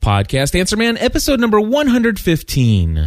Podcast Answer Man, episode number 115.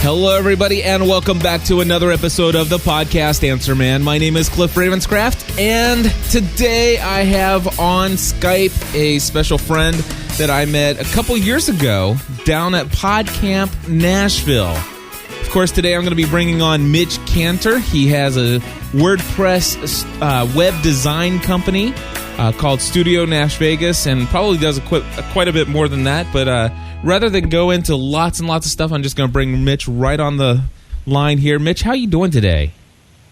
Hello, everybody, and welcome back to another episode of the Podcast Answer Man. My name is Cliff Ravenscraft, and today I have on Skype a special friend that I met a couple years ago down at PodCamp Nashville. Of course, today I'm going to be bringing on Mitch Cantor. He has a WordPress web design company called Studio Nash Vegas, and probably does quite a bit more than that, but rather than go into lots and lots of stuff, I'm just going to bring Mitch right on the line here. Mitch, how are you doing today?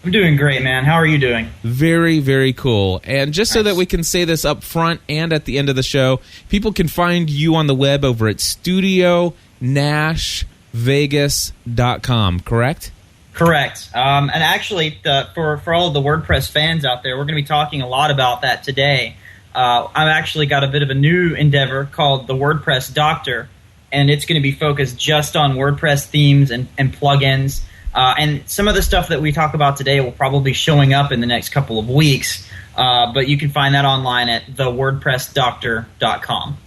I'm doing great, man. How are you doing? Very, very cool. And just so that we can say this up front and at the end of the show, people can find you on the web over at studionashvegas.com, correct? Correct. And actually, for all of the WordPress fans out there, we're going to be talking a lot about that today. I've actually got a bit of a new endeavor called the WordPress Doctor, and it's going to be focused just on WordPress themes and plugins. And some of the stuff that we talk about today will probably be showing up in the next couple of weeks, but you can find that online at thewordpressdoctor.com.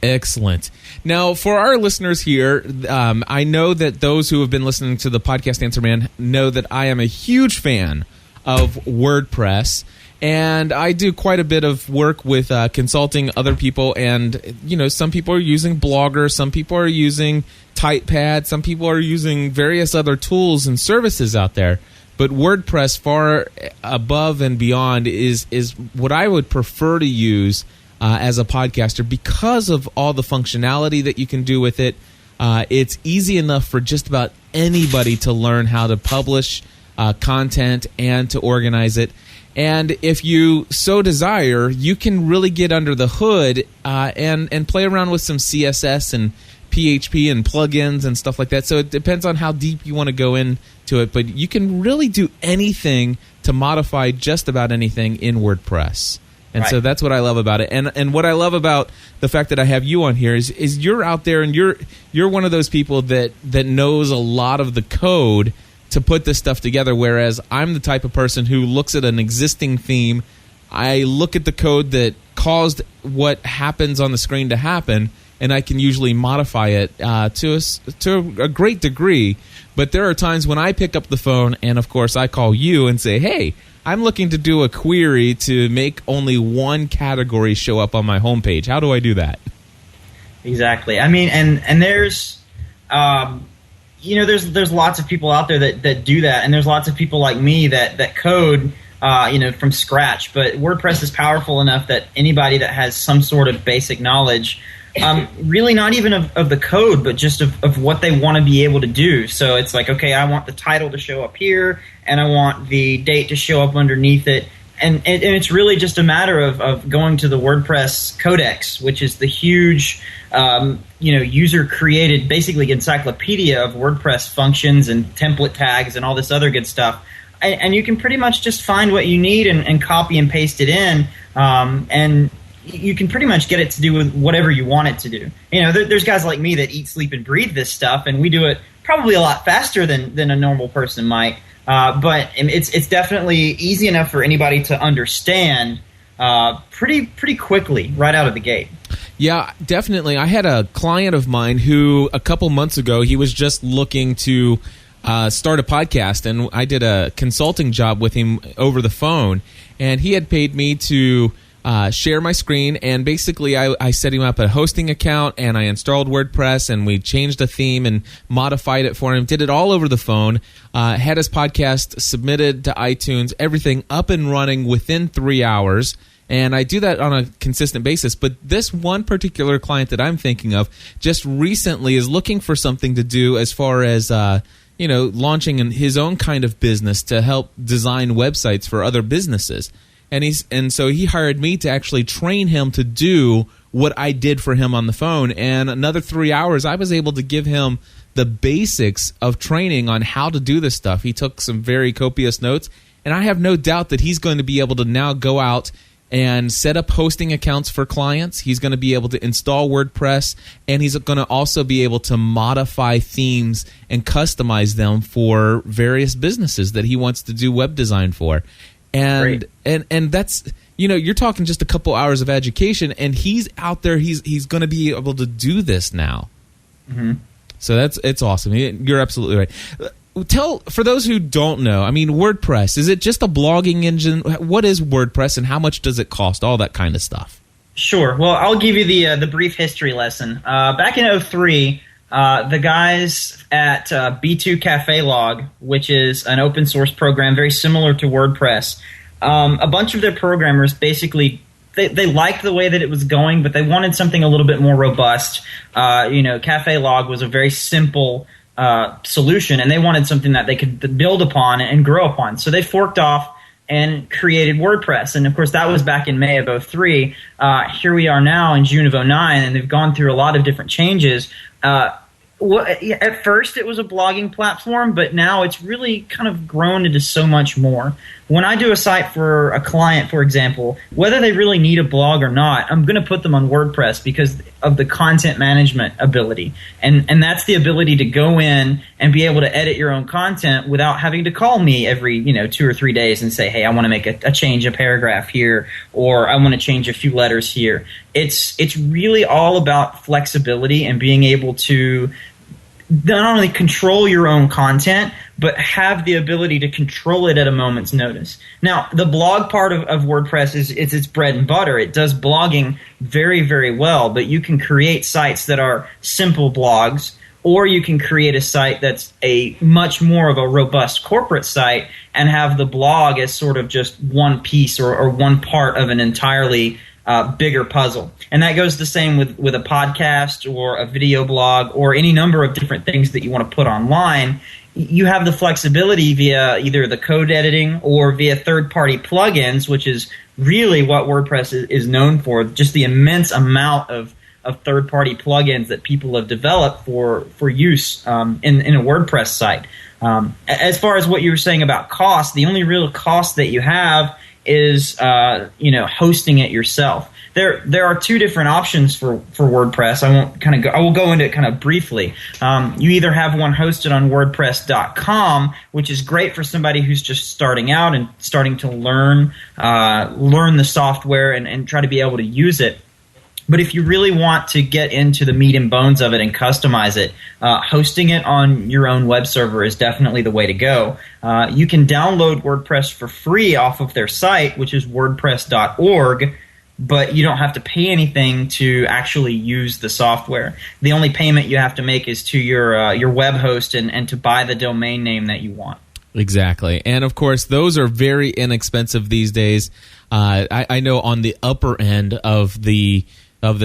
Excellent. Now, for our listeners here, I know that those who have been listening to the Podcast Answer Man know that I am a huge fan of WordPress. And I do quite a bit of work with consulting other people, and some people are using Blogger, some people are using TypePad, some people are using various other tools and services out there. But WordPress, far above and beyond, is what I would prefer to use as a podcaster because of all the functionality that you can do with it. It's easy enough for just about anybody to learn how to publish content and to organize it. And if you so desire, you can really get under the hood and play around with some CSS and PHP and plugins and stuff like that. So it depends on how deep you want to go into it. But you can really do anything to modify just about anything in WordPress. And So that's what I love about it. And what I love about the fact that I have you on here is you're out there and you're one of those people that knows a lot of the code to put this stuff together, whereas I'm the type of person who looks at an existing theme, I look at the code that caused what happens on the screen to happen, and I can usually modify it to a great degree. But there are times when I pick up the phone, and of course I call you and say, hey, I'm looking to do a query to make only one category show up on my homepage. How do I do that? Exactly. I mean, and there's... there's lots of people out there that do that, and there's lots of people like me that code, from scratch. But WordPress is powerful enough that anybody that has some sort of basic knowledge, really not even of the code, but just of what they want to be able to do. So it's like, okay, I want the title to show up here, and I want the date to show up underneath it. And it's really just a matter of going to the WordPress Codex, which is the huge, user-created, basically encyclopedia of WordPress functions and template tags and all this other good stuff. And you can pretty much just find what you need and copy and paste it in, and you can pretty much get it to do with whatever you want it to do. There's guys like me that eat, sleep, and breathe this stuff, and we do it probably a lot faster than a normal person might. But it's definitely easy enough for anybody to understand pretty quickly right out of the gate. Yeah, definitely. I had a client of mine who a couple months ago, he was just looking to start a podcast, and I did a consulting job with him over the phone, and he had paid me to share my screen, and basically I set him up a hosting account, and I installed WordPress, and we changed a theme and modified it for him, did it all over the phone, had his podcast submitted to iTunes, everything up and running within 3 hours, and I do that on a consistent basis. But this one particular client that I'm thinking of just recently is looking for something to do as far as launching his own kind of business to help design websites for other businesses. And so he hired me to actually train him to do what I did for him on the phone. And another 3 hours, I was able to give him the basics of training on how to do this stuff. He took some very copious notes, and I have no doubt that he's going to be able to now go out and set up hosting accounts for clients. He's going to be able to install WordPress, and he's going to also be able to modify themes and customize them for various businesses that he wants to do web design for. And that's, you're talking just a couple hours of education, and he's out there. He's going to be able to do this now. Mm-hmm. So it's awesome. You're absolutely right. For those who don't know, WordPress, is it just a blogging engine? What is WordPress, and how much does it cost? All that kind of stuff. Sure. Well, I'll give you the brief history lesson. Back in 2003, the guys at B2 Cafe Log, which is an open source program very similar to WordPress, a bunch of their programmers basically they liked the way that it was going, but they wanted something a little bit more robust. Cafe Log was a very simple solution, and they wanted something that they could build upon and grow upon. So they forked off and created WordPress. And of course, that was back in May of 2003. Here we are now in June of 2009, and they've gone through a lot of different changes. At first, it was a blogging platform, but now it's really kind of grown into so much more. When I do a site for a client, for example, whether they really need a blog or not, I'm going to put them on WordPress because of the content management ability. And that's the ability to go in and be able to edit your own content without having to call me every 2 or 3 days and say, hey, I want to make a change a paragraph here, or I want to change a few letters here. It's really all about flexibility and being able to not only control your own content, but have the ability to control it at a moment's notice. Now, the blog part of WordPress is its bread and butter. It does blogging very, very well, but you can create sites that are simple blogs, or you can create a site that's a much more of a robust corporate site and have the blog as sort of just one piece or one part of an entirely bigger puzzle. And that goes the same with a podcast or a video blog or any number of different things that you want to put online. You have the flexibility via either the code editing or via third-party plugins, which is really what WordPress is known for, just the immense amount of third-party plugins that people have developed for use in a WordPress site. As far as what you were saying about cost, the only real cost that you have is hosting it yourself. There are two different options for WordPress. I will go into it kind of briefly. You either have one hosted on WordPress.com, which is great for somebody who's just starting out and starting to learn the software and try to be able to use it. But if you really want to get into the meat and bones of it and customize it, hosting it on your own web server is definitely the way to go. You can download WordPress for free off of their site, which is wordpress.org, but you don't have to pay anything to actually use the software. The only payment you have to make is to your web host and to buy the domain name that you want. Exactly. And of course, those are very inexpensive these days. I know on the upper end of the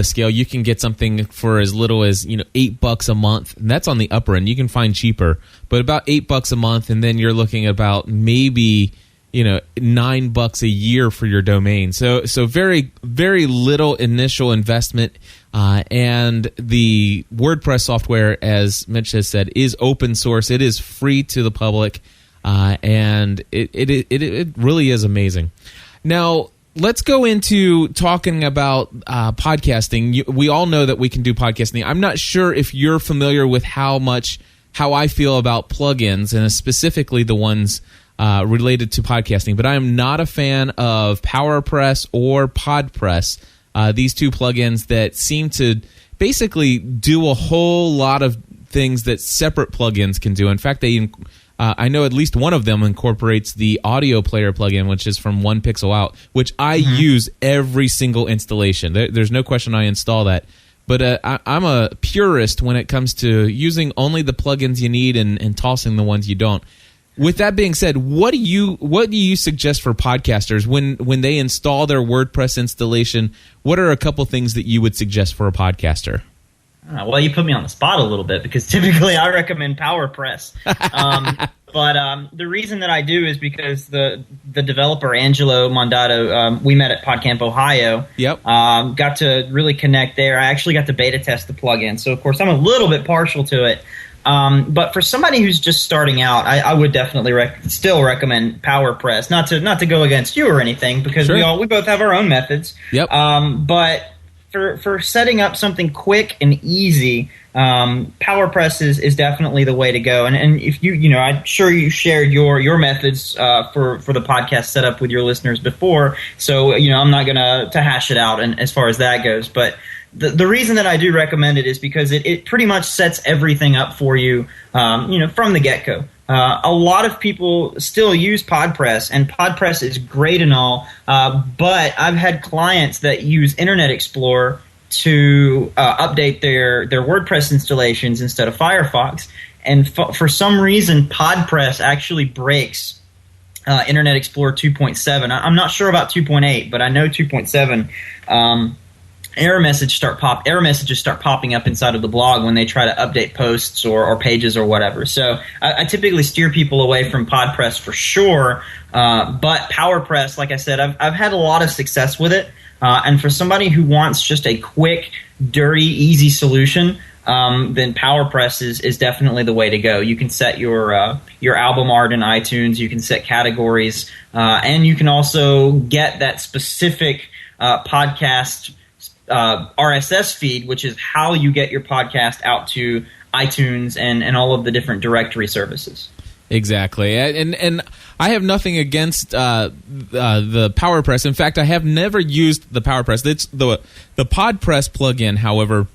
scale, you can get something for as little as $8 a month, and that's on the upper end. You can find cheaper, but about $8 a month, and then you're looking at about maybe $9 a year for your domain. So very, very little initial investment, and the WordPress software, as Mitch has said, is open source. It is free to the public, and it really is amazing. Now, let's go into talking about podcasting. We all know that we can do podcasting. I'm not sure if you're familiar with how I feel about plugins, and specifically the ones related to podcasting, but I am not a fan of PowerPress or PodPress, these two plugins that seem to basically do a whole lot of things that separate plugins can do. In fact, I know at least one of them incorporates the audio player plugin, which is from 1Pixel Out, which I use every single installation. There's no question I install that. But I'm a purist when it comes to using only the plugins you need and tossing the ones you don't. With that being said, what do you suggest for podcasters when they install their WordPress installation? What are a couple things that you would suggest for a podcaster? Well, you put me on the spot a little bit because typically I recommend PowerPress. But the reason that I do is because the developer, Angelo Mondato, we met at PodCamp, Ohio. Yep. Got to really connect there. I actually got to beta test the plugin. So, of course, I'm a little bit partial to it. But for somebody who's just starting out, I would definitely still recommend PowerPress. Not to go against you or anything, because Sure. we both have our own methods. Yep. But for setting up something quick and easy, PowerPress is definitely the way to go. And if I'm sure you shared your methods for the podcast setup with your listeners before, so I'm not gonna to hash it out and as far as that goes. But the reason that I do recommend it is because it pretty much sets everything up for you, from the get-go. A lot of people still use PodPress, and PodPress is great and all, but I've had clients that use Internet Explorer to update their WordPress installations instead of Firefox. And for some reason, PodPress actually breaks Internet Explorer 2.7. I'm not sure about 2.8, but I know 2.7. Error messages start popping up inside of the blog when they try to update posts or pages or whatever. So I typically steer people away from PodPress for sure. But PowerPress, like I said, I've had a lot of success with it. And for somebody who wants just a quick, dirty, easy solution, then PowerPress is definitely the way to go. You can set your album art in iTunes. You can set categories, and you can also get that specific podcast RSS feed, which is how you get your podcast out to iTunes and all of the different directory services. Exactly, and I have nothing against the PowerPress. In fact, I have never used the PowerPress. It's the PodPress plugin. However,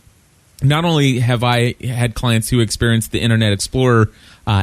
not only have I had clients who experienced the Internet Explorer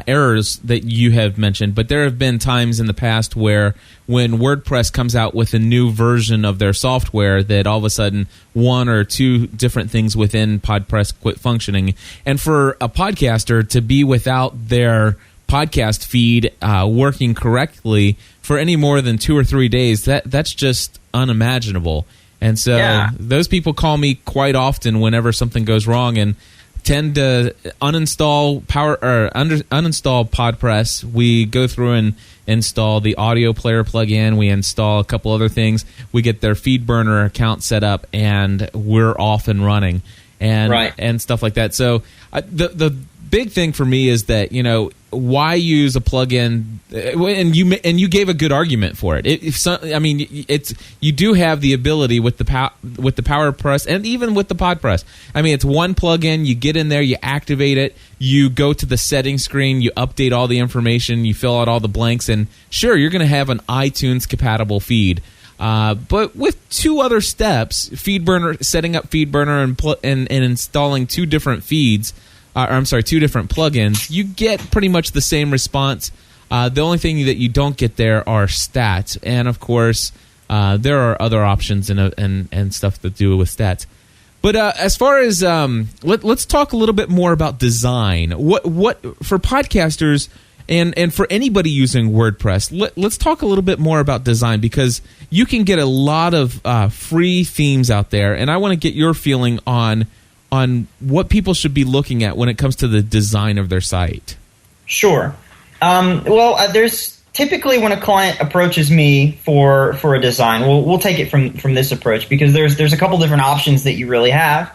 errors that you have mentioned, but there have been times in the past where when WordPress comes out with a new version of their software, that all of a sudden one or two different things within PodPress quit functioning. And for a podcaster to be without their podcast feed working correctly for any more than 2 or 3 days, that's just unimaginable. And so those people call me quite often whenever something goes wrong and tend to uninstall uninstall PodPress. We go through and install the audio player plugin. We install a couple other things. We get their FeedBurner account set up, and we're off and running, and stuff like that. So the big thing for me is that why use a plugin? And you gave a good argument for it. You do have the ability with the PowerPress and even with the PodPress. I mean, it's one plugin. You get in there, you activate it, you go to the settings screen, you update all the information, you fill out all the blanks, and sure, you're going to have an iTunes compatible feed. But with two other steps, FeedBurner, setting up FeedBurner and installing two different feeds. Two different plugins, you get pretty much the same response. The only thing that you don't get there are stats. And, of course, there are other options and stuff that do with stats. But as far as let's talk a little bit more about design. What for podcasters and for anybody using WordPress, let's talk a little bit more about design, because you can get a lot of free themes out there. And I want to get your feeling on what people should be looking at when it comes to the design of their site. Sure. There's typically, when a client approaches me for a design, we'll take it from this approach, because there's a couple different options that you really have.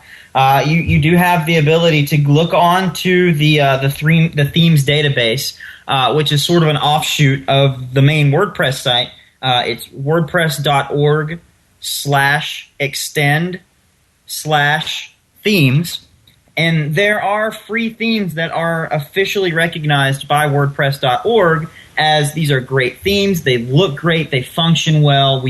You do have the ability to look on to the themes database, which is sort of an offshoot of the main WordPress site. It's wordpress.org/extend/themes, and there are free themes that are officially recognized by WordPress.org as these are great themes. They look great. They function well.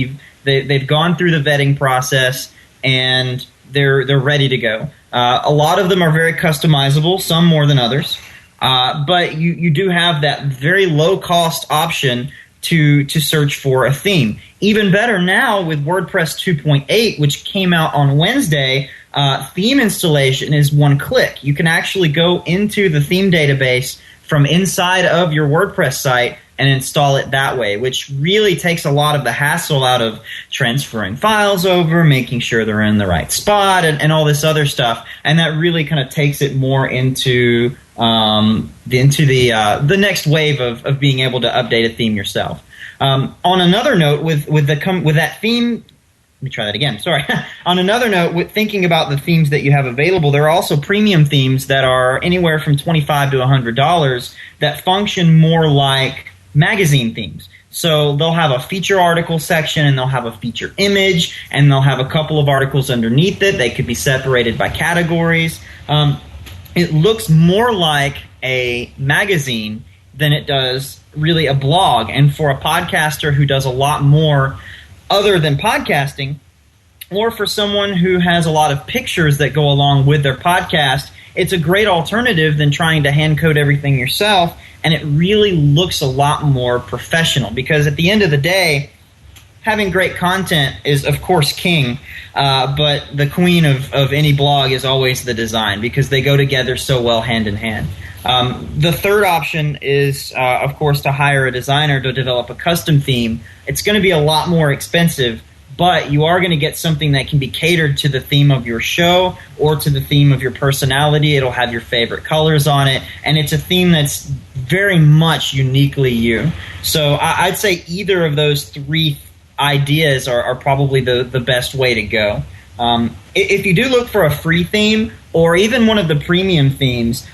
They've gone through the vetting process, and they're ready to go. A lot of them are very customizable, some more than others, but you do have that very low cost option to search for a theme. Even better now with WordPress 2.8, which came out on Wednesday, theme installation is one click. You can actually go into the theme database from inside of your WordPress site and install it that way, which really takes a lot of the hassle out of transferring files over, making sure they're in the right spot, and all this other stuff. And that really kind of takes it more into the next wave of being able to update a theme yourself. On another note, with that theme me try that again. Sorry. On another note, with thinking about the themes that you have available, there are also premium themes that are anywhere from $25 to $100 that function more like magazine themes. So they'll have a feature article section, and they'll have a feature image, and they'll have a couple of articles underneath it. They could be separated by categories. It looks more like a magazine than it does really a blog. And for a podcaster who does a lot more other than podcasting, or for someone who has a lot of pictures that go along with their podcast, it's a great alternative than trying to hand code everything yourself. And it really looks a lot more professional, because at the end of the day, having great content is, of course, king, but the queen of any blog is always the design, because they go together so well hand in hand. The third option is, of course, to hire a designer to develop a custom theme. It's going to be a lot more expensive, but you are going to get something that can be catered to the theme of your show or to the theme of your personality. It'll have your favorite colors on it, and it's a theme that's very much uniquely you. So I'd say either of those three ideas are probably the best way to go. If you do look for a free theme or even one of the premium themes,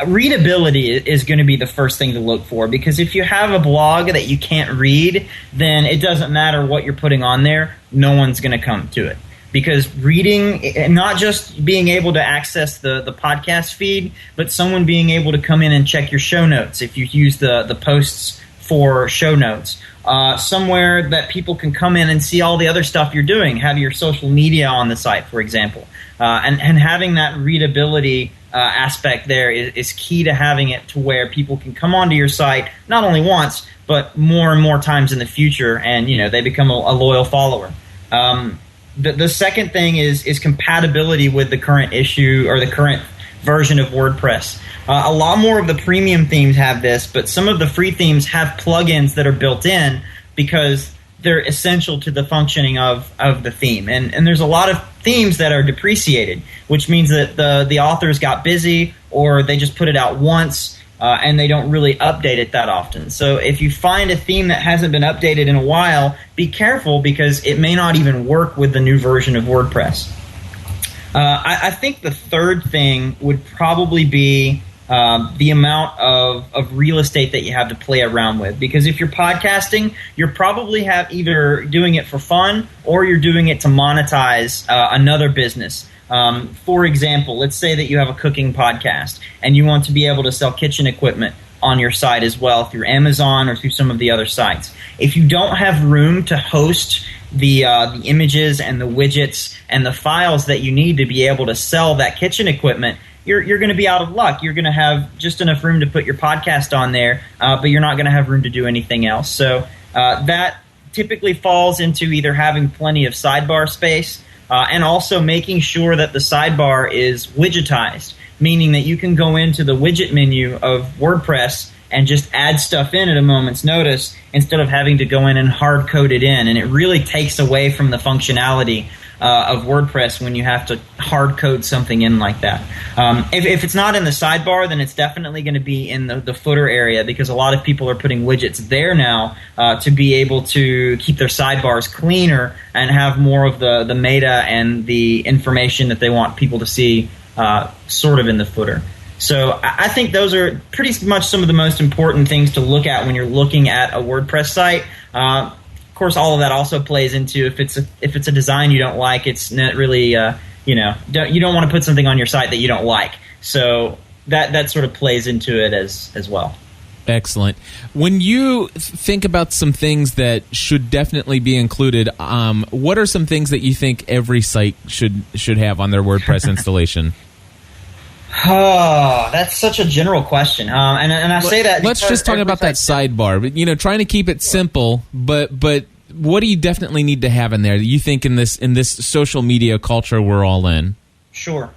readability is going to be the first thing to look for, because if you have a blog that you can't read, then it doesn't matter what you're putting on there. No one's going to come to it, because reading, and not just being able to access the podcast feed, but someone being able to come in and check your show notes if you use the posts for show notes. Somewhere that people can come in and see all the other stuff you're doing, have your social media on the site, for example. And having that readability aspect there is key to having it to where people can come onto your site not only once, but more and more times in the future, and they become a loyal follower. The second thing is compatibility with the current issue or the current version of WordPress. A lot more of the premium themes have this, but some of the free themes have plugins that are built in because they're essential to the functioning of the theme. And there's a lot of themes that are depreciated, which means that the authors got busy, or they just put it out once, and they don't really update it that often. So if you find a theme that hasn't been updated in a while, be careful, because it may not even work with the new version of WordPress. I think the third thing would probably be the amount of real estate that you have to play around with. Because if you're podcasting, you're probably either doing it for fun or you're doing it to monetize another business. For example, let's say that you have a cooking podcast and you want to be able to sell kitchen equipment on your site as well through Amazon or through some of the other sites. If you don't have room to host the images and the widgets and the files that you need to be able to sell that kitchen equipment, you're going to be out of luck. You're going to have just enough room to put your podcast on there, but you're not going to have room to do anything else. So that typically falls into either having plenty of sidebar space and also making sure that the sidebar is widgetized, meaning that you can go into the widget menu of WordPress and just add stuff in at a moment's notice instead of having to go in and hard code it in. And it really takes away from the functionality of WordPress when you have to hard code something in like that. If it's not in the sidebar, then it's definitely going to be in the footer area, because a lot of people are putting widgets there now to be able to keep their sidebars cleaner and have more of the meta and the information that they want people to see sort of in the footer. So I think those are pretty much some of the most important things to look at when you're looking at a WordPress site. Of course, all of that also plays into if it's a design you don't like, it's not really you don't want to put something on your site that you don't like. So that sort of plays into it as well. Excellent. When you think about some things that should definitely be included, what are some things that you think every site should have on their WordPress installation? Oh, that's such a general question. And I say that. Let's just talk about that sidebar. But trying to keep it simple, but what do you definitely need to have in there that you think in this social media culture we're all in? Sure.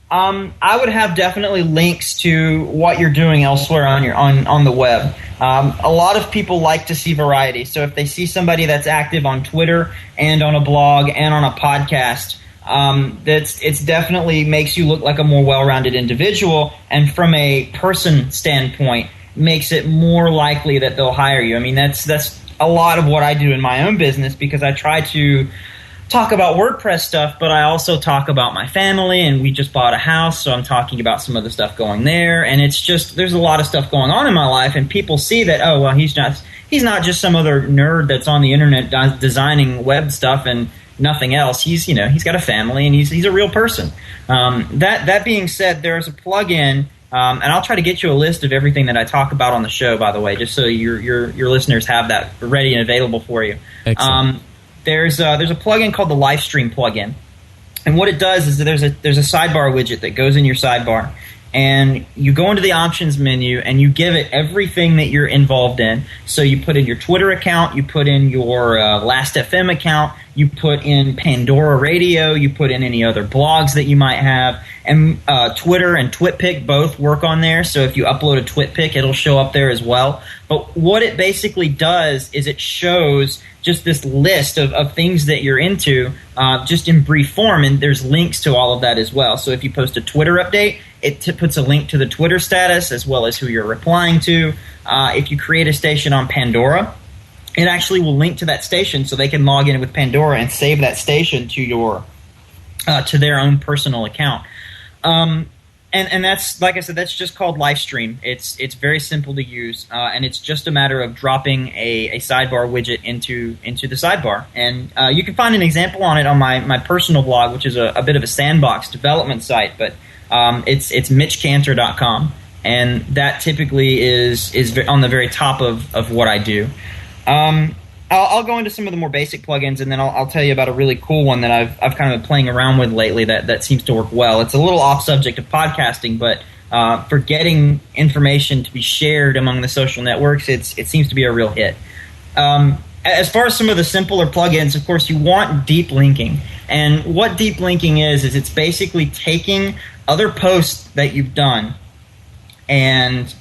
I would have definitely links to what you're doing elsewhere on the web. A lot of people like to see variety. So if they see somebody that's active on Twitter and on a blog and on a podcast, it's definitely makes you look like a more well-rounded individual, and from a person standpoint, makes it more likely that they'll hire you. I mean, that's a lot of what I do in my own business, because I try to talk about WordPress stuff, but I also talk about my family, and we just bought a house, so I'm talking about some of the stuff going there. And it's just, there's a lot of stuff going on in my life, and people see that, oh, well, he's not just some other nerd that's on the internet designing web stuff and nothing else. He's got a family, and he's a real person. That being said, there's a plugin, and I'll try to get you a list of everything that I talk about on the show, by the way, just so your listeners have that ready and available for you. Excellent. There's a plugin called the Livestream plugin, and what it does is that there's a sidebar widget that goes in your sidebar, and you go into the options menu and you give it everything that you're involved in. So you put in your Twitter account, you put in your Last.fm account, you put in Pandora Radio, you put in any other blogs that you might have, and Twitter and TwitPic both work on there. So if you upload a TwitPic, it'll show up there as well. But what it basically does is it shows just this list of things that you're into, just in brief form, and there's links to all of that as well. So if you post a Twitter update, it puts a link to the Twitter status as well as who you're replying to. If you create a station on Pandora, it actually will link to that station so they can log in with Pandora and save that station to to their own personal account. And that's, like I said, that's just called Livestream. It's very simple to use, and it's just a matter of dropping a sidebar widget into the sidebar. And you can find an example on it on my personal blog, which is a bit of a sandbox development site, but it's mitchcantor.com, and that typically is on the very top of what I do. I'll go into some of the more basic plugins, and then I'll tell you about a really cool one that I've kind of been playing around with lately that seems to work well. It's a little off subject of podcasting, but for getting information to be shared among the social networks, it seems to be a real hit. As far as some of the simpler plugins, of course, you want deep linking. And what deep linking is it's basically taking other posts that you've done and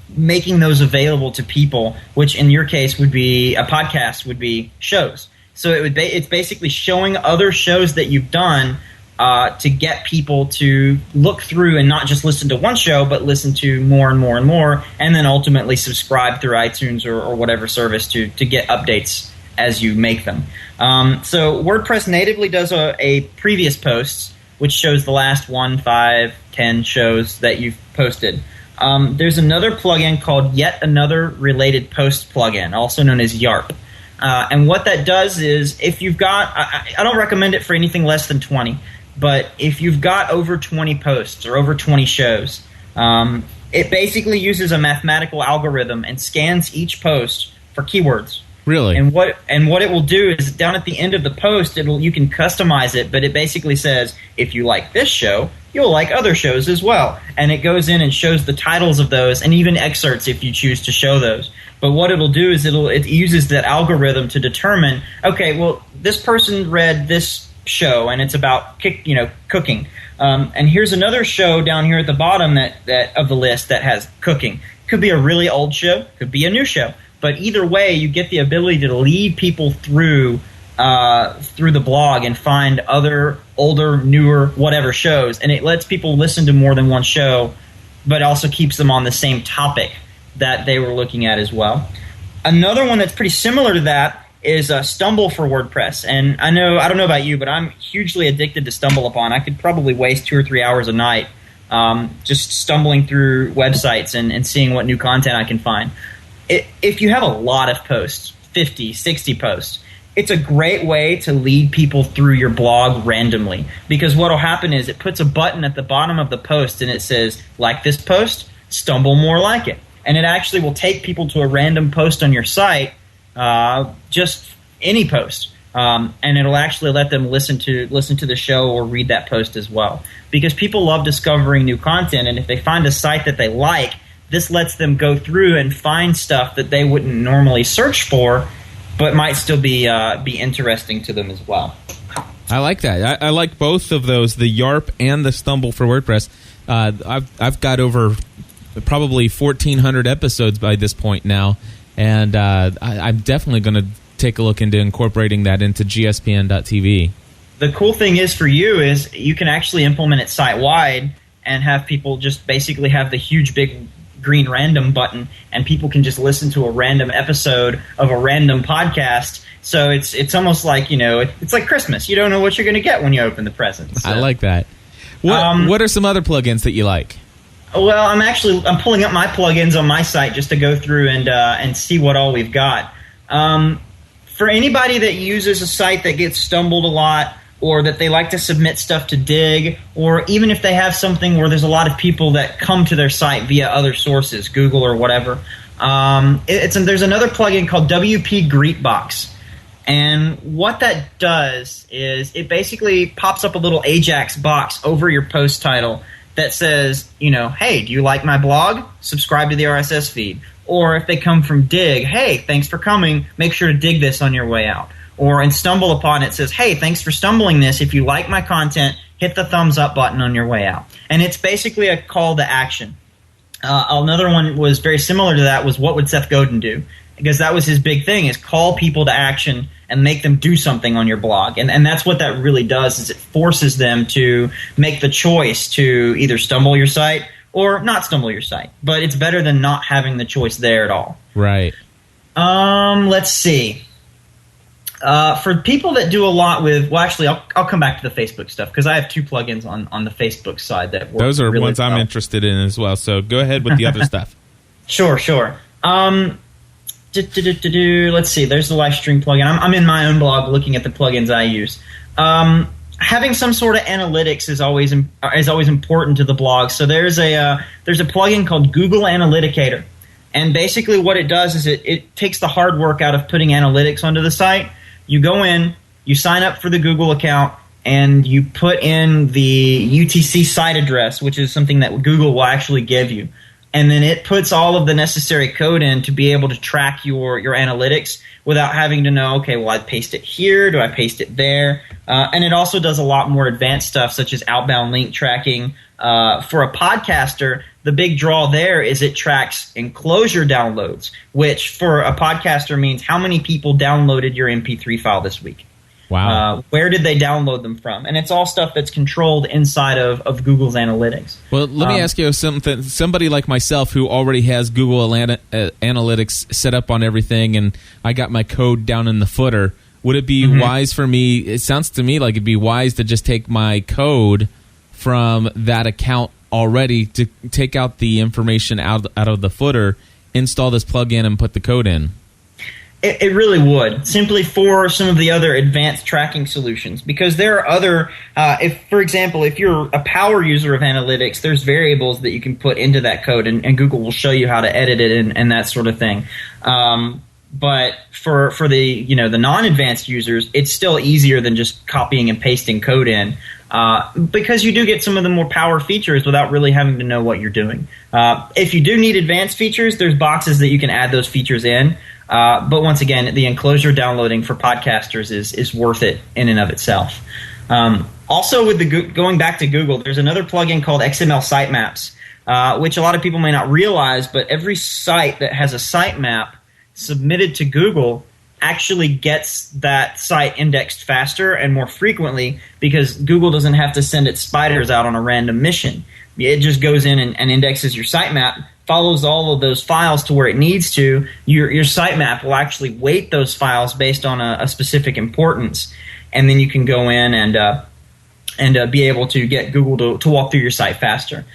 making those available to people, which in your case would be a podcast, would be shows. So it's basically showing other shows that you've done to get people to look through and not just listen to one show, but listen to more and more and more, and then ultimately subscribe through iTunes or whatever service to get updates as you make them. So WordPress natively does a previous posts, which shows the last 1, 5, 10 shows that you've posted. There's another plugin called Yet Another Related Post plugin, also known as YARP. And what that does is, if you've got, I don't recommend it for anything less than 20, but if you've got over 20 posts or over 20 shows, it basically uses a mathematical algorithm and scans each post for keywords. Really? And what it will do is, down at the end of the post, you can customize it, but it basically says, if you like this show, you'll like other shows as well. And it goes in and shows the titles of those, and even excerpts if you choose to show those. But what it'll do is it uses that algorithm to determine, okay, well, this person read this show, and it's about cooking. And here's another show down here at the bottom that of the list that has cooking. Could be a really old show, could be a new show. But either way, you get the ability to lead people through the blog and find other older, newer, whatever shows, and it lets people listen to more than one show, but also keeps them on the same topic that they were looking at as well. Another one that's pretty similar to that is Stumble for WordPress, and I don't know about you, but I'm hugely addicted to StumbleUpon. I could probably waste 2 or 3 hours a night just stumbling through websites and seeing what new content I can find. If you have a lot of posts, 50, 60 posts, it's a great way to lead people through your blog randomly, because what will happen is it puts a button at the bottom of the post and it says, like this post, stumble more like it. And it actually will take people to a random post on your site, just any post, and it'll actually let them listen to the show or read that post as well. Because people love discovering new content, and if they find a site that they like, this lets them go through and find stuff that they wouldn't normally search for, but might still be interesting to them as well. I like that. I like both of those, the YARP and the Stumble for WordPress. I've got over probably 1,400 episodes by this point now, and I'm definitely going to take a look into incorporating that into gspn.tv. The cool thing is for you is you can actually implement it site-wide and have people just basically have the huge big green random button, and people can just listen to a random episode of a random podcast, So it's almost like, it's like Christmas. You don't know what you're going to get when you open the presents. So, I like that. What are some other plugins that you like? Well, I'm pulling up my plugins on my site just to go through and see what all we've got. For anybody that uses a site that gets stumbled a lot, or that they like to submit stuff to Dig, or even if they have something where there's a lot of people that come to their site via other sources, Google or whatever, there's another plugin called WP Greetbox. And what that does is it basically pops up a little Ajax box over your post title that says, hey, do you like my blog? Subscribe to the RSS feed. Or if they come from Dig, hey, thanks for coming. Make sure to dig this on your way out. Or in Stumble Upon, it says, hey, thanks for stumbling this. If you like my content, hit the thumbs up button on your way out. And it's basically a call to action. Another one was very similar to that was what would Seth Godin do? Because that was his big thing, is call people to action and make them do something on your blog. And that's what that really does, is it forces them to make the choice to either stumble your site or not stumble your site. But it's better than not having the choice there at all. Right. Let's see. For people that do a lot with, well, actually, I'll come back to the Facebook stuff because I have 2 plugins on the Facebook side that work. Those are really ones well. I'm interested in as well. So go ahead with the other stuff. Sure. Let's see. There's the live stream plugin. I'm in my own blog looking at the plugins I use. Having some sort of analytics is always important to the blog. So there's a plugin called Google Analyticator, and basically what it does is it takes the hard work out of putting analytics onto the site. You go in, you sign up for the Google account, and you put in the UTC site address, which is something that Google will actually give you. And then it puts all of the necessary code in to be able to track your analytics without having to know, okay, well, I paste it here, do I paste it there? And it also does a lot more advanced stuff, such as outbound link tracking. For a podcaster, the big draw there is it tracks enclosure downloads, which for a podcaster means how many people downloaded your MP3 file this week. Wow. Where did they download them from? And it's all stuff that's controlled inside of Google's analytics. Well, let me ask you something. Somebody like myself who already has Google Analytics set up on everything, and I got my code down in the footer, would it be wise for me? It sounds to me like it'd be wise to just take my code from that account already, to take out the information out of the footer, install this plugin, and put the code in. It really would, simply for some of the other advanced tracking solutions, because there are other, for example, if you're a power user of analytics, there's variables that you can put into that code, and Google will show you how to edit it and that sort of thing. But for the the non-advanced users, it's still easier than just copying and pasting code in, because you do get some of the more power features without really having to know what you're doing. If you do need advanced features, there's boxes that you can add those features in. But once again, the enclosure downloading for podcasters is worth it in and of itself. Also, with going back to Google, there's another plugin called XML Sitemaps, which a lot of people may not realize, but every site that has a sitemap submitted to Google actually gets that site indexed faster and more frequently, because Google doesn't have to send its spiders out on a random mission. It just goes in and indexes your sitemap, follows all of those files to where it needs to. Your sitemap will actually weight those files based on a specific importance, and then you can go in and be able to get Google to walk through your site faster.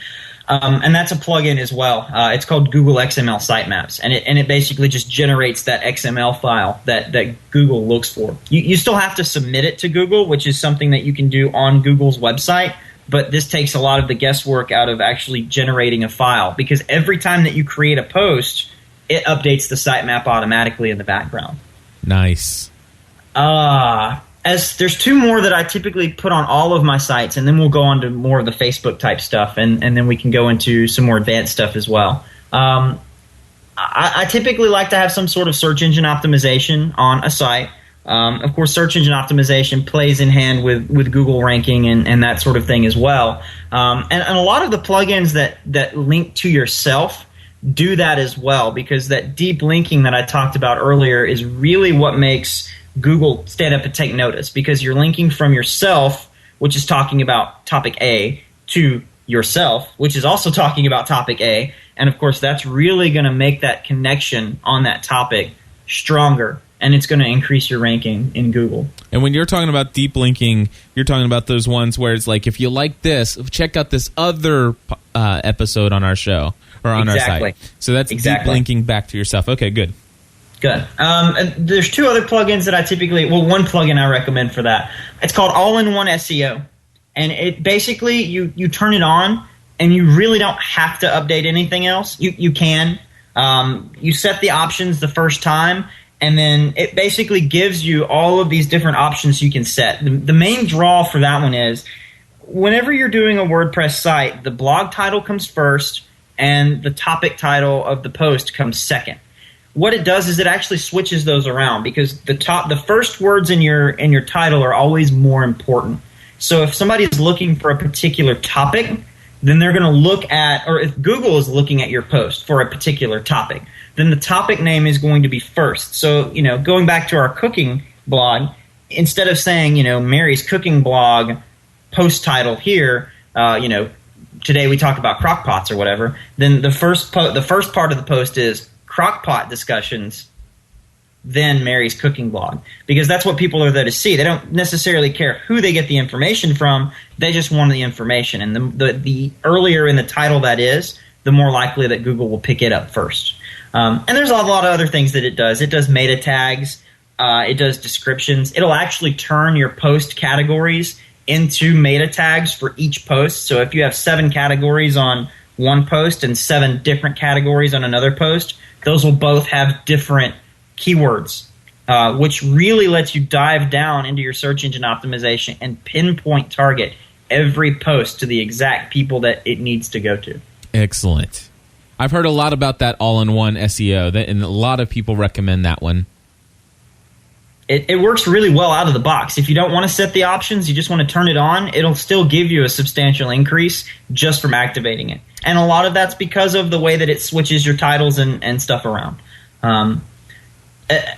And that's a plugin as well. It's called Google XML Sitemaps, and it basically just generates that XML file that Google looks for. You still have to submit it to Google, which is something that you can do on Google's website, but this takes a lot of the guesswork out of actually generating a file, because every time that you create a post, it updates the sitemap automatically in the background. Nice. As there's 2 more that I typically put on all of my sites, and then we'll go on to more of the Facebook type stuff, and then we can go into some more advanced stuff as well. I typically like to have some sort of search engine optimization on a site. Of course, search engine optimization plays in hand with Google ranking and that sort of thing as well. And a lot of the plugins that link to yourself do that as well, because that deep linking that I talked about earlier is really what makes Google stand up and take notice, because you're linking from yourself, which is talking about topic A, to yourself, which is also talking about topic A. And of course, that's really going to make that connection on that topic stronger and it's going to increase your ranking in Google. And when you're talking about deep linking, you're talking about those ones where it's like, if you like this, check out this other episode on our show or on our site. So that's deep linking back to yourself. Okay, good. Good. There's two other plugins that I typically, one plugin I recommend for that. It's called All-in-One SEO. And it basically, you turn it on, and you really don't have to update anything else. You can. You set the options the first time, and then it basically gives you all of these different options you can set. The main draw for that one is, whenever you're doing a WordPress site, the blog title comes first, and the topic title of the post comes second. What it does is it actually switches those around, because the first words in your title are always more important. So if somebody is looking for a particular topic, then they're going to look at, or if Google is looking at your post for a particular topic, then the topic name is going to be first. So, going back to our cooking blog, instead of saying, Mary's cooking blog post title here, today we talk about crock pots or whatever, then the first part of the post is crockpot discussions, then Mary's cooking blog, because that's what people are there to see. They don't necessarily care who they get the information from. They just want the information. And the earlier in the title that is, the more likely that Google will pick it up first. And there's a lot of other things that it does. It does meta tags. It does descriptions. It'll actually turn your post categories into meta tags for each post. So if you have 7 categories on one post and 7 different categories on another post, those will both have different keywords, which really lets you dive down into your search engine optimization and pinpoint target every post to the exact people that it needs to go to. Excellent. I've heard a lot about that all-in-one SEO, and a lot of people recommend that one. It works really well out of the box. If you don't want to set the options, you just want to turn it on, it'll still give you a substantial increase just from activating it. And a lot of that's because of the way that it switches your titles and stuff around.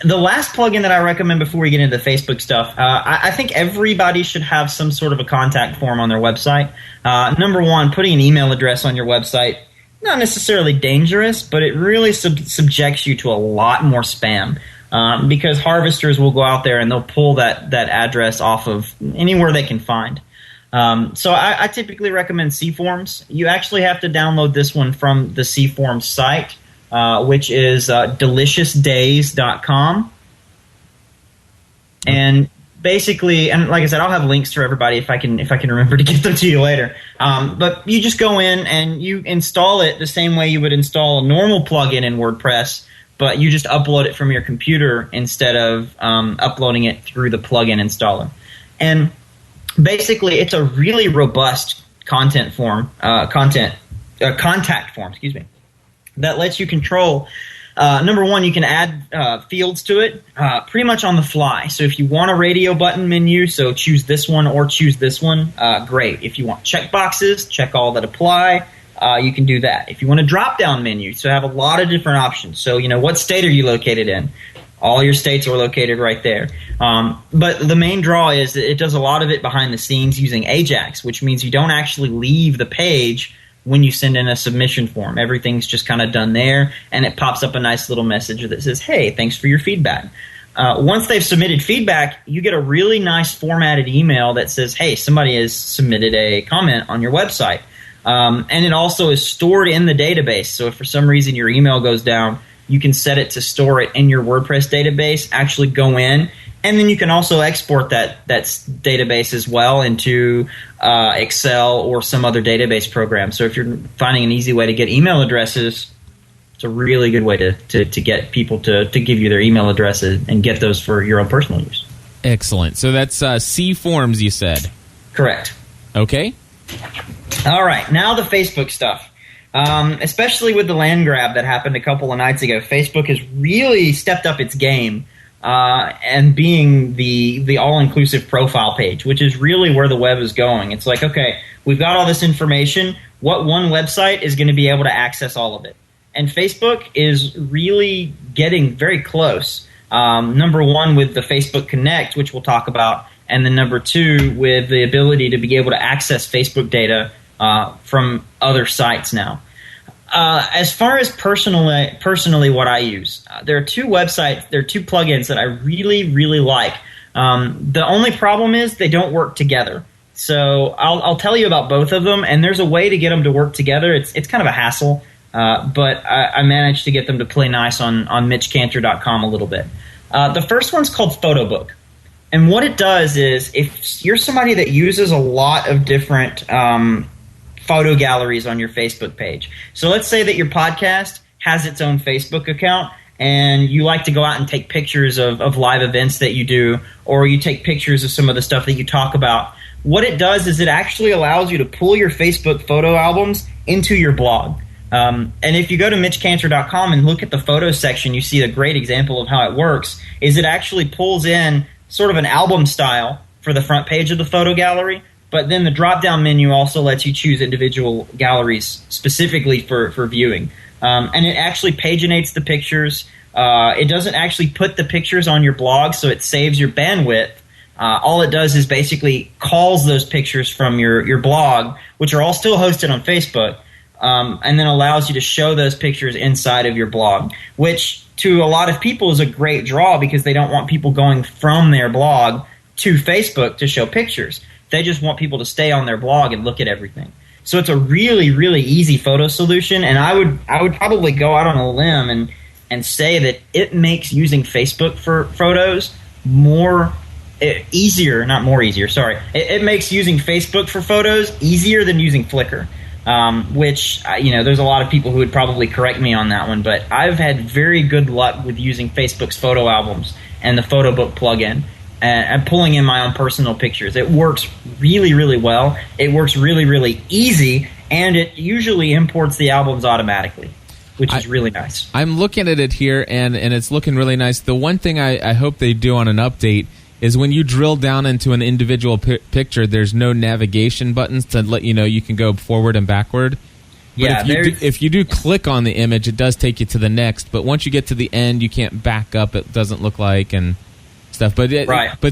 The last plugin that I recommend before we get into the Facebook stuff, I think everybody should have some sort of a contact form on their website. Number one, putting an email address on your website, not necessarily dangerous, but it really subjects you to a lot more spam. Because harvesters will go out there and they'll pull that address off of anywhere they can find. So I typically recommend CForms. You actually have to download this one from the CForms site, which is deliciousdays.com. And basically, and like I said, I'll have links for everybody if I can remember to get them to you later. But you just go in and you install it the same way you would install a normal plugin in WordPress, but you just upload it from your computer instead of uploading it through the plugin installer. And basically, it's a really robust contact form, that lets you control. Number one, you can add fields to it pretty much on the fly. So if you want a radio button menu, so choose this one or choose this one, great. If you want checkboxes, check all that apply. You can do that. If you want a drop-down menu, so have a lot of different options. So, what state are you located in? All your states are located right there. But the main draw is that it does a lot of it behind the scenes using Ajax, which means you don't actually leave the page when you send in a submission form. Everything's just kind of done there, and it pops up a nice little message that says, hey, thanks for your feedback. Once they've submitted feedback, you get a really nice formatted email that says, hey, somebody has submitted a comment on your website. And it also is stored in the database. So if for some reason your email goes down, you can set it to store it in your WordPress database, actually go in, and then you can also export that database as well into Excel or some other database program. So if you're finding an easy way to get email addresses, it's a really good way to get people to give you their email addresses and get those for your own personal use. Excellent. So that's CForms, you said? Correct. Okay. All right, now the Facebook stuff. Especially with the land grab that happened a couple of nights ago, Facebook has really stepped up its game and being the all-inclusive profile page, which is really where the web is going. It's like, okay, we've got all this information. What one website is going to be able to access all of it? And Facebook is really getting very close. Number one, with the Facebook Connect, which we'll talk about, and then number two, with the ability to be able to access Facebook data from other sites now. As far as personally what I use, there are two plugins that I really, really like. The only problem is they don't work together. So I'll tell you about both of them, and there's a way to get them to work together. It's kind of a hassle, but I managed to get them to play nice on MitchCantor.com a little bit. The first one's called PhotoBook. And what it does is, if you're somebody that uses a lot of different photo galleries on your Facebook page. So let's say that your podcast has its own Facebook account, and you like to go out and take pictures of live events that you do, or you take pictures of some of the stuff that you talk about. What it does is it actually allows you to pull your Facebook photo albums into your blog. And if you go to MitchCantor.com and look at the photos section, you see a great example of how it works, is it actually pulls in sort of an album style for the front page of the photo gallery. But then the drop-down menu also lets you choose individual galleries specifically for viewing. And it actually paginates the pictures. It doesn't actually put the pictures on your blog, so it saves your bandwidth. All it does is basically calls those pictures from your blog, which are all still hosted on Facebook, and then allows you to show those pictures inside of your blog, which to a lot of people is a great draw because they don't want people going from their blog to Facebook to show pictures. They just want people to stay on their blog and look at everything. So it's a really, really easy photo solution, and I would probably go out on a limb and say that it makes using Facebook for photos easier. It makes using Facebook for photos easier than using Flickr, which, there's a lot of people who would probably correct me on that one, but I've had very good luck with using Facebook's photo albums and the PhotoBook plugin. And pulling in my own personal pictures. It works really, really well. It works really, really easy, and it usually imports the albums automatically, which is really nice. I'm looking at it here, and it's looking really nice. The one thing I hope they do on an update is when you drill down into an individual picture, there's no navigation buttons to let you know you can go forward and backward. But if you do click on the image, it does take you to the next. But once you get to the end, you can't back up. It doesn't look like and stuff, but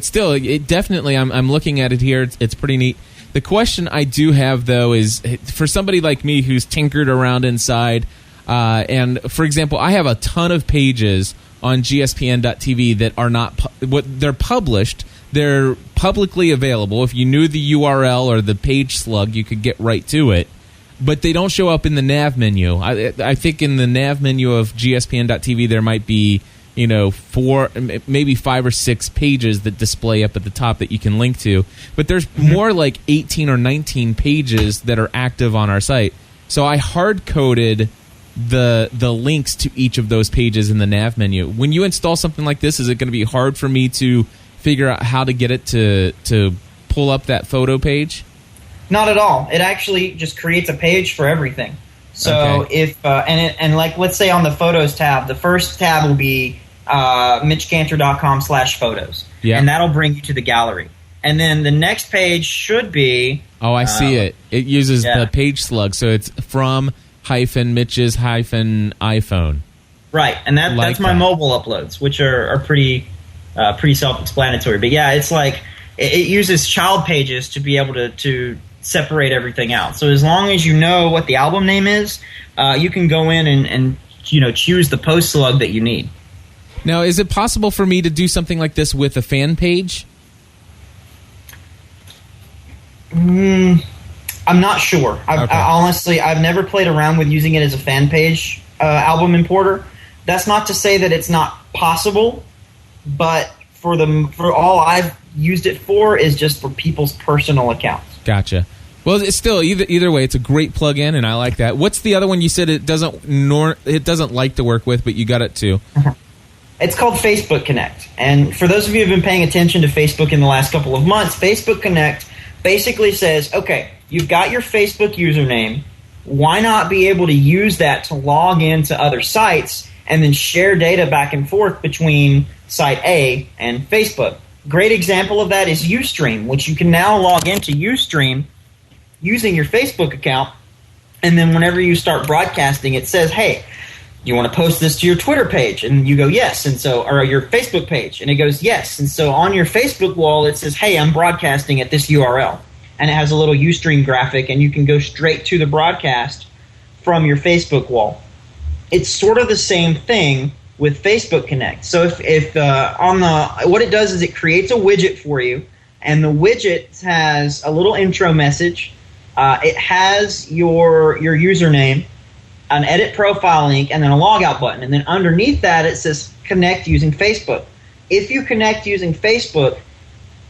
still, it definitely. I'm looking at it here. It's pretty neat. The question I do have though is for somebody like me who's tinkered around inside, and for example, I have a ton of pages on gspn.tv that are not they're published. They're publicly available. If you knew the URL or the page slug, you could get right to it. But they don't show up in the nav menu. I think in the nav menu of gspn.tv there might be 4, maybe 5 or 6 pages that display up at the top that you can link to. But there's more like 18 or 19 pages that are active on our site. So I hard-coded the links to each of those pages in the nav menu. When you install something like this, is it going to be hard for me to figure out how to get it to pull up that photo page? Not at all. It actually just creates a page for everything. So if let's say on the Photos tab, the first tab will be MitchCantor.com/photos, and that'll bring you to the gallery. And then the next page should be I see it. It uses the page slug, so it's from -Mitch's -iPhone. Right, and that's my mobile uploads, which are pretty self-explanatory. But yeah, it's like it uses child pages to be able to separate everything out. So as long as you know what the album name is, you can go in and choose the post slug that you need. Now, is it possible for me to do something like this with a fan page? I'm not sure. Honestly, I've never played around with using it as a fan page album importer. That's not to say that it's not possible, but for all I've used it for is just for people's personal accounts. Gotcha. Well, it's still either way, it's a great plugin, and I like that. What's the other one you said it doesn't like to work with, but you got it too? It's called Facebook Connect. And for those of you who have been paying attention to Facebook in the last couple of months, Facebook Connect basically says, okay, you've got your Facebook username. Why not be able to use that to log into other sites and then share data back and forth between site A and Facebook? Great example of that is Ustream, which you can now log into Ustream using your Facebook account, and then whenever you start broadcasting, it says, hey, you want to post this to your Twitter page? And you go, yes, or your Facebook page, and it goes, yes. And so on your Facebook wall, it says, hey, I'm broadcasting at this URL. And it has a little Ustream graphic, and you can go straight to the broadcast from your Facebook wall. It's sort of the same thing with Facebook Connect. So if what it does is it creates a widget for you, and the widget has a little intro message. It has your username, an edit profile link, and then a logout button. And then underneath that, it says connect using Facebook. If you connect using Facebook,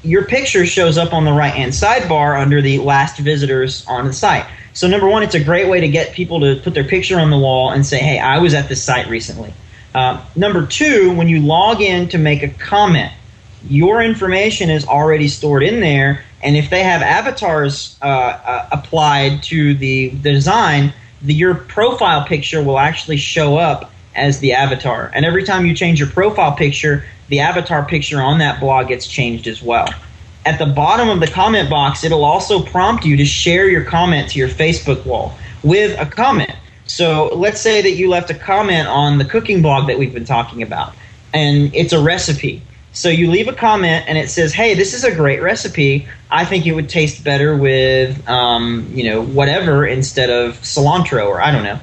your picture shows up on the right-hand sidebar under the last visitors on the site. So number one, it's a great way to get people to put their picture on the wall and say, hey, I was at this site recently. Number two, when you log in to make a comment, your information is already stored in there, and if they have avatars applied to the design, your profile picture will actually show up as the avatar. And every time you change your profile picture, the avatar picture on that blog gets changed as well. At the bottom of the comment box, it'll also prompt you to share your comment to your Facebook wall with a comment. So let's say that you left a comment on the cooking blog that we've been talking about, and it's a recipe. So you leave a comment and it says, hey, this is a great recipe. I think it would taste better with, whatever instead of cilantro, or I don't know.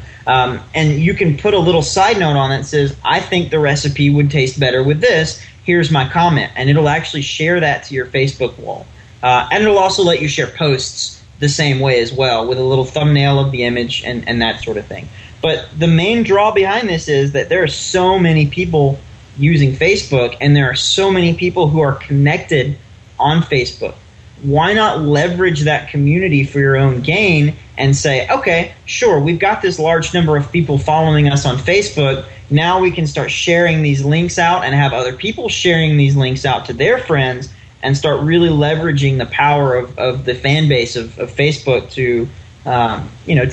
And you can put a little side note on it that says, I think the recipe would taste better with this. Here's my comment. And it'll actually share that to your Facebook wall. And it'll also let you share posts the same way as well, with a little thumbnail of the image and that sort of thing. But the main draw behind this is that there are so many people using Facebook, and there are so many people who are connected on Facebook. Why not leverage that community for your own gain and say, okay, sure, we've got this large number of people following us on Facebook. Now we can start sharing these links out and have other people sharing these links out to their friends and start really leveraging the power of the fan base of Facebook to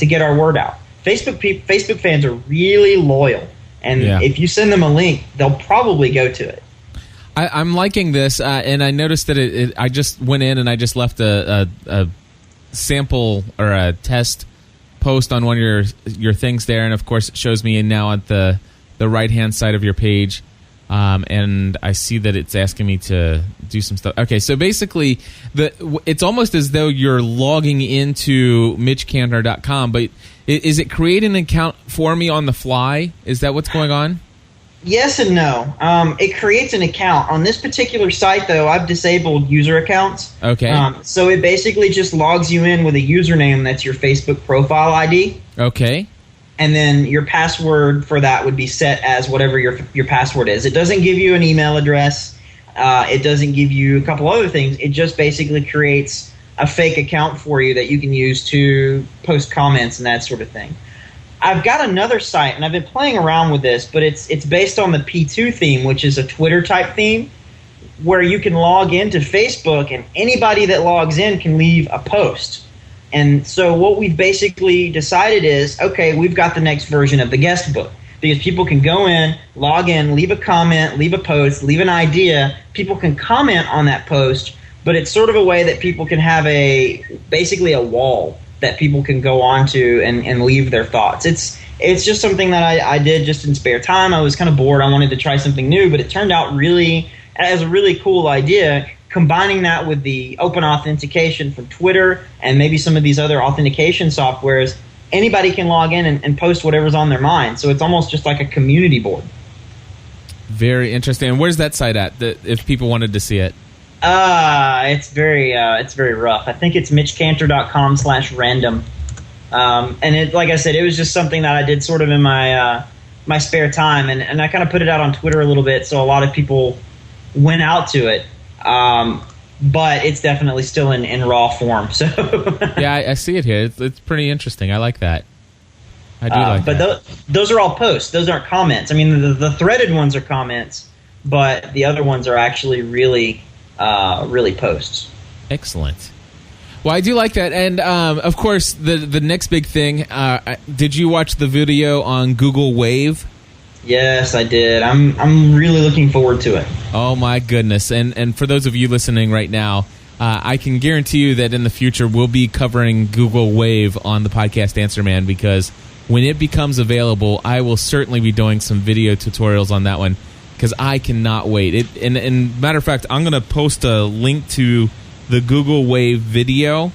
get our word out. Facebook fans are really loyal. And if you send them a link, they'll probably go to it. I'm liking this, and I noticed that I just went in and I just left a sample or a test post on one of your things there, and of course it shows me now at the right-hand side of your page, and I see that it's asking me to do some stuff. Okay, so basically, it's almost as though you're logging into MitchCantor.com, but is it creating an account for me on the fly? Is that what's going on? Yes and no. It creates an account. On this particular site, though, I've disabled user accounts. Okay. So it basically just logs you in with a username that's your Facebook profile ID. Okay. And then your password for that would be set as whatever your password is. It doesn't give you an email address. It doesn't give you a couple other things. It just basically creates a fake account for you that you can use to post comments and that sort of thing. I've got another site, and I've been playing around with this, but it's based on the P2 theme, which is a Twitter-type theme, where you can log into Facebook, and anybody that logs in can leave a post. And so what we've basically decided is, okay, we've got the next version of the guest book, because people can go in, log in, leave a comment, leave a post, leave an idea. People can comment on that post, but it's sort of a way that people can have basically a wall that people can go onto and leave their thoughts. It's just something that I did just in spare time. I was kind of bored. I wanted to try something new, but it turned out really as a really cool idea, combining that with the open authentication from Twitter and maybe some of these other authentication softwares. Anybody can log in and post whatever's on their mind. So it's almost just like a community board. Very interesting. And where's that site at, if people wanted to see it? It's very rough. I think it's MitchCantor.com/random. And it, like I said, it was just something that I did sort of in my spare time, and I kind of put it out on Twitter a little bit, so a lot of people went out to it. But it's definitely still in raw form. So yeah, I see it here. It's pretty interesting. I like that. I do like but that. But those are all posts. Those aren't comments. I mean, the threaded ones are comments, but the other ones are actually really posts. Excellent. Well, I do like that. And, of course, the next big thing, did you watch the video on Google Wave? Yes, I did. I'm really looking forward to it. Oh, my goodness. And for those of you listening right now, I can guarantee you that in the future we'll be covering Google Wave on the podcast Answer Man, because when it becomes available, I will certainly be doing some video tutorials on that one, because I cannot wait. And matter of fact, I'm going to post a link to the Google Wave video,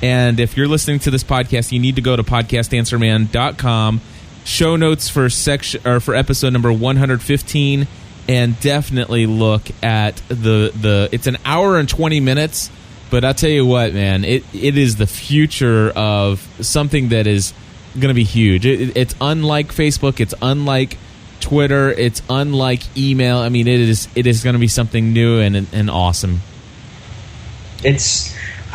And if you're listening to this podcast, you need to go to podcastanswerman.com, show notes for for episode number 115, and definitely look at the it's an hour and 20 minutes, but I'll tell you what, man, it is the future of something that is going to be huge. It's unlike Facebook, it's unlike Twitter, it's unlike email. I mean, it is going to be something new and awesome.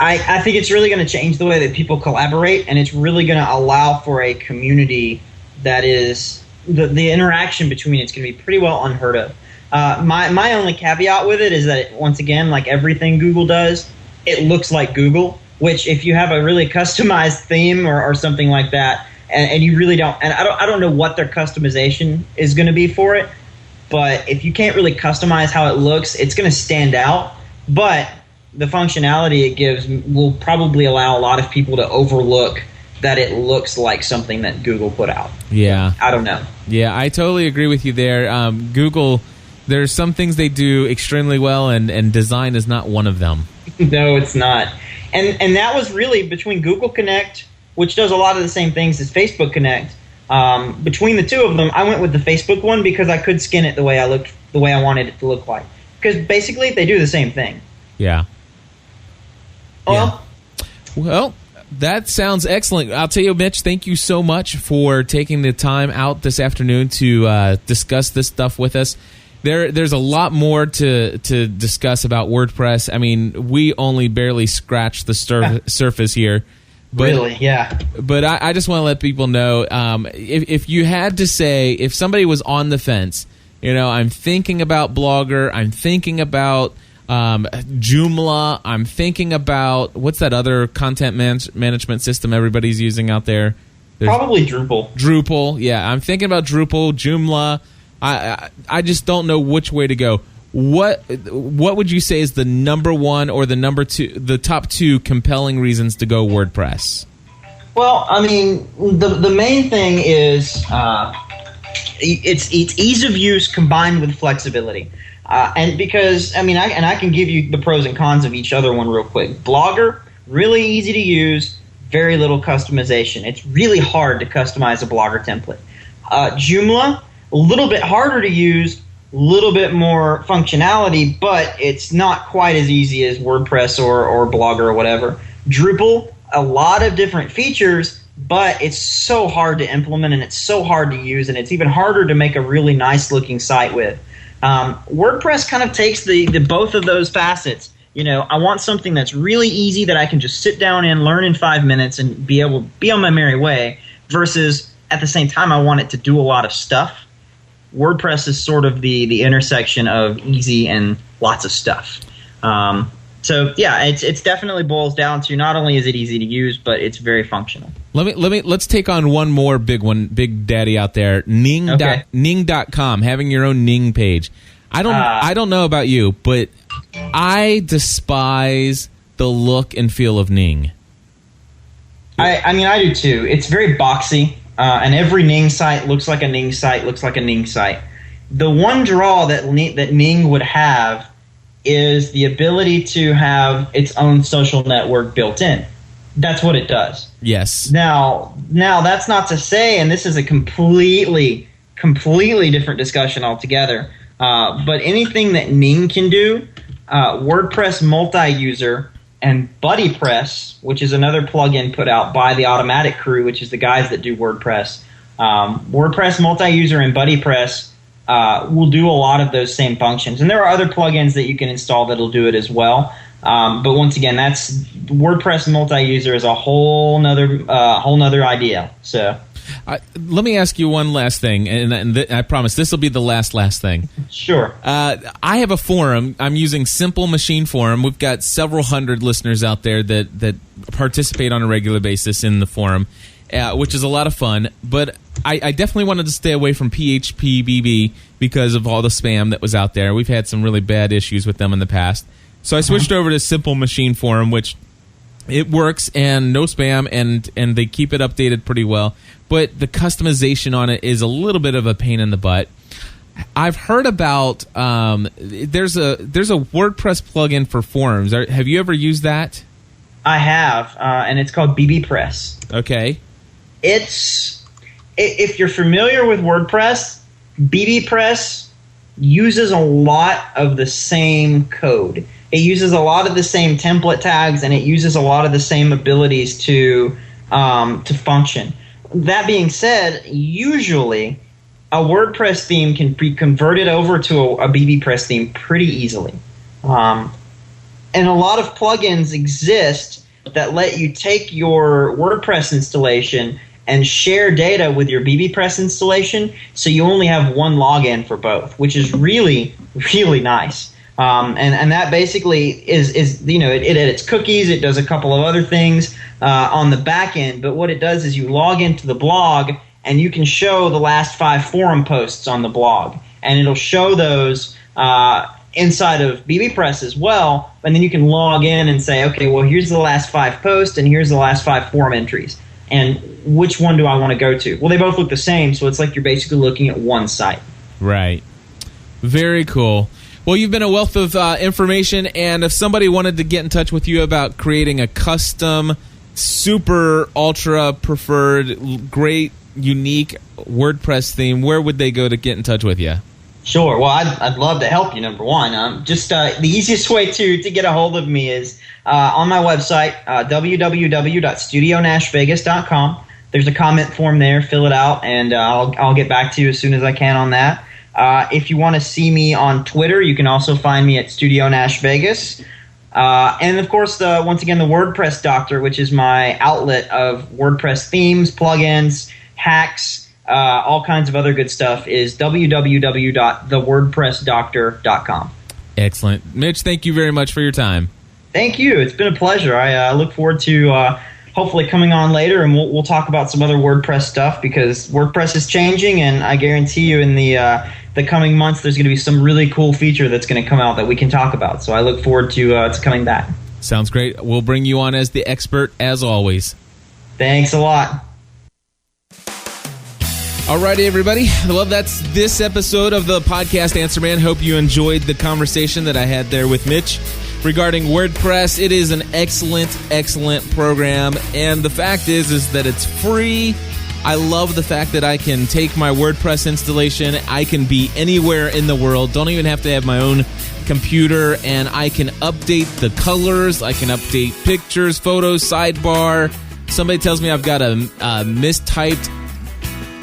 I think it's really going to change the way that people collaborate, and it's really going to allow for a community that is the interaction between it's going to be pretty well unheard of. My only caveat with it is that once again, like everything Google does, it looks like Google. Which, if you have a really customized theme or something like that, and you really don't, and I don't know what their customization is going to be for it, but if you can't really customize how it looks, it's going to stand out. But the functionality it gives will probably allow a lot of people to overlook that it looks like something that Google put out. Yeah. I don't know. Yeah, I totally agree with you there. Google, there's some things they do extremely well, and design is not one of them. No, it's not. And that was really between Google Connect, which does a lot of the same things as Facebook Connect. Between the two of them, I went with the Facebook one because I could skin it the way I wanted it to look like. Because basically, they do the same thing. Yeah. Well, that sounds excellent. I'll tell you, Mitch, thank you so much for taking the time out this afternoon to discuss this stuff with us. There's a lot more to discuss about WordPress. I mean, we only barely scratched the surface here. But, really, yeah. But I just want to let people know, if you had to say, if somebody was on the fence, I'm thinking about Blogger, I'm thinking about Joomla, I'm thinking about, what's that other content management system everybody's using out there? Probably Drupal. Drupal, yeah. I'm thinking about Drupal, Joomla. I just don't know which way to go. What would you say is the number one or the top two compelling reasons to go WordPress? Well, I mean, the main thing is it's ease of use combined with flexibility. And because, I mean, I can give you the pros and cons of each other one real quick. Blogger, really easy to use, very little customization. It's really hard to customize a Blogger template. Joomla, a little bit harder to use, a little bit more functionality, but it's not quite as easy as WordPress or Blogger or whatever. Drupal, a lot of different features, but it's so hard to implement and it's so hard to use, and it's even harder to make a really nice looking site with. WordPress kind of takes the both of those facets. I want something that's really easy that I can just sit down and learn in 5 minutes and be able to be on my merry way, versus at the same time I want it to do a lot of stuff. WordPress is sort of the intersection of easy and lots of stuff. So yeah, it's definitely boils down to not only is it easy to use, but it's very functional. Let's take on one more big daddy out there. Ning.com, having your own Ning page. I don't know about you, but I despise the look and feel of Ning. I mean, I do too. It's very boxy. And every Ning site looks like a Ning site, The one draw that Ning would have is the ability to have its own social network built in. That's what it does. Yes. Now that's not to say, and this is a completely different discussion altogether, but anything that Ning can do, WordPress multi-user and BuddyPress, which is another plugin put out by the Automatic crew, which is the guys that do WordPress. WordPress multi-user and BuddyPress will do a lot of those same functions. And there are other plugins that you can install that'll do it as well. But once again, that's WordPress multi-user is a whole nother idea. So let me ask you one last thing, and I promise this will be the last thing. Sure. I have a forum. I'm using Simple Machine Forum. We've got several hundred listeners out there that participate on a regular basis in the forum, which is a lot of fun. But I definitely wanted to stay away from PHPBB because of all the spam that was out there. We've had some really bad issues with them in the past. So I switched over to Simple Machine Forum, which it works and no spam, and they keep it updated pretty well. But the customization on it is a little bit of a pain in the butt. I've heard about there's a WordPress plugin for forums. Have you ever used that? I have, and it's called BBPress. Okay. If you're familiar with WordPress, BBPress uses a lot of the same code. It uses a lot of the same template tags, and it uses a lot of the same abilities to function. That being said, usually a WordPress theme can be converted over to a BBPress theme pretty easily. And a lot of plugins exist that let you take your WordPress installation and share data with your BBPress installation, so you only have one login for both, which is really, really nice. And that basically is it edits cookies, it does a couple of other things on the back end, but what it does is you log into the blog and you can show the last 5 forum posts on the blog, and it'll show those inside of BBPress as well, and then you can log in and say, okay, well, here's the last 5 posts and here's the last 5 forum entries, and which one do I want to go to? Well, they both look the same, so it's like you're basically looking at one site. Right. Very cool. Well, you've been a wealth of information, and if somebody wanted to get in touch with you about creating a custom, super, ultra preferred, great, unique WordPress theme, where would they go to get in touch with you? Sure. Well, I'd love to help you, number one. The easiest way to get a hold of me is on my website, www.studionashvegas.com. There's a comment form there. Fill it out, and I'll get back to you as soon as I can on that. If you want to see me on Twitter, you can also find me at Studio Nash Vegas. And, of course, once again, the WordPress Doctor, which is my outlet of WordPress themes, plugins, hacks, all kinds of other good stuff, is www.thewordpressdoctor.com. Excellent. Mitch, thank you very much for your time. Thank you. It's been a pleasure. I look forward to hopefully coming on later, and we'll talk about some other WordPress stuff, because WordPress is changing, and I guarantee you in the coming months there's going to be some really cool feature that's going to come out that we can talk about. So I look forward to coming back. Sounds great. We'll bring you on as the expert, as always. Thanks a lot. Alrighty, everybody. Well, that's this episode of the podcast Answer Man. Hope you enjoyed the conversation that I had there with Mitch regarding WordPress. It is an excellent, excellent program, and the fact is that it's free. I love the fact that I can take my WordPress installation. I can be anywhere in the world. Don't even have to have my own computer, and I can update the colors. I can update pictures, photos, sidebar. Somebody tells me I've got a mistyped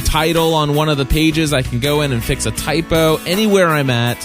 title on one of the pages. I can go in and fix a typo anywhere I'm at.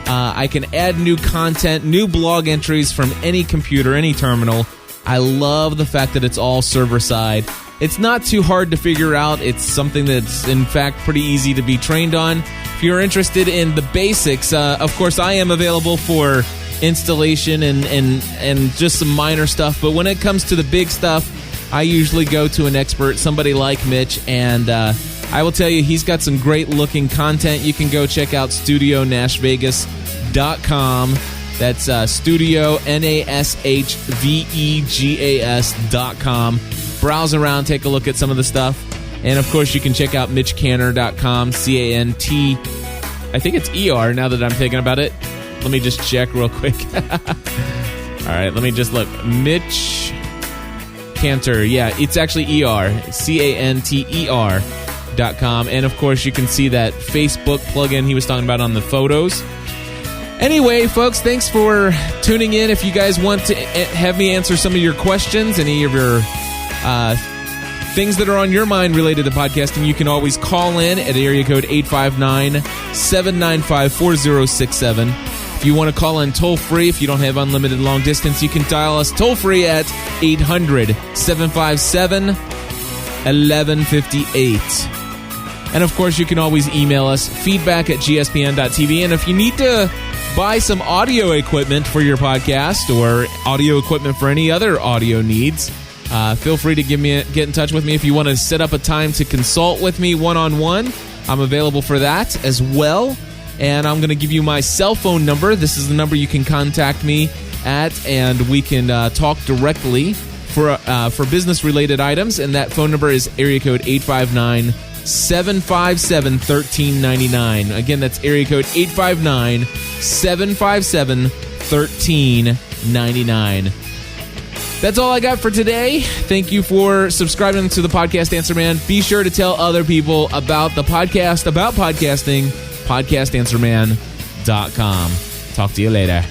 I can add new content, new blog entries from any computer, any terminal. I love the fact that it's all server-side. It's not too hard to figure out. It's something that's, in fact, pretty easy to be trained on. If you're interested in the basics, of course, I am available for installation and just some minor stuff. But when it comes to the big stuff, I usually go to an expert, somebody like Mitch, and I will tell you, he's got some great-looking content. You can go check out StudioNashVegas.com. That's StudioNashVegas.com. Browse around, take a look at some of the stuff. And, of course, you can check out MitchCantor.com, C-A-N-T. I think it's E-R now that I'm thinking about it. Let me just check real quick. All right, let me just look. Mitch Cantor. Yeah, it's actually E-R. C-A-N-T-E-R.com. And, of course, you can see that Facebook plugin he was talking about on the photos. Anyway, folks, thanks for tuning in. If you guys want to have me answer some of your questions, any of your things that are on your mind related to podcasting, you can always call in at area code 859-795-4067. If you want to call in toll-free, if you don't have unlimited long distance, you can dial us toll-free at 800-757-1158. And, of course, you can always email us, feedback@gspn.tv. And if you need to buy some audio equipment for your podcast or audio equipment for any other audio needs, feel free to get in touch with me. If you want to set up a time to consult with me one-on-one, I'm available for that as well. And I'm going to give you my cell phone number. This is the number you can contact me at, and we can talk directly for business-related items. And that phone number is area code 859-757-1399. Again, that's area code 859-757-1399. That's all I got for today. Thank you for subscribing to the Podcast Answer Man. Be sure to tell other people about the podcast, about podcasting, podcastanswerman.com. Talk to you later.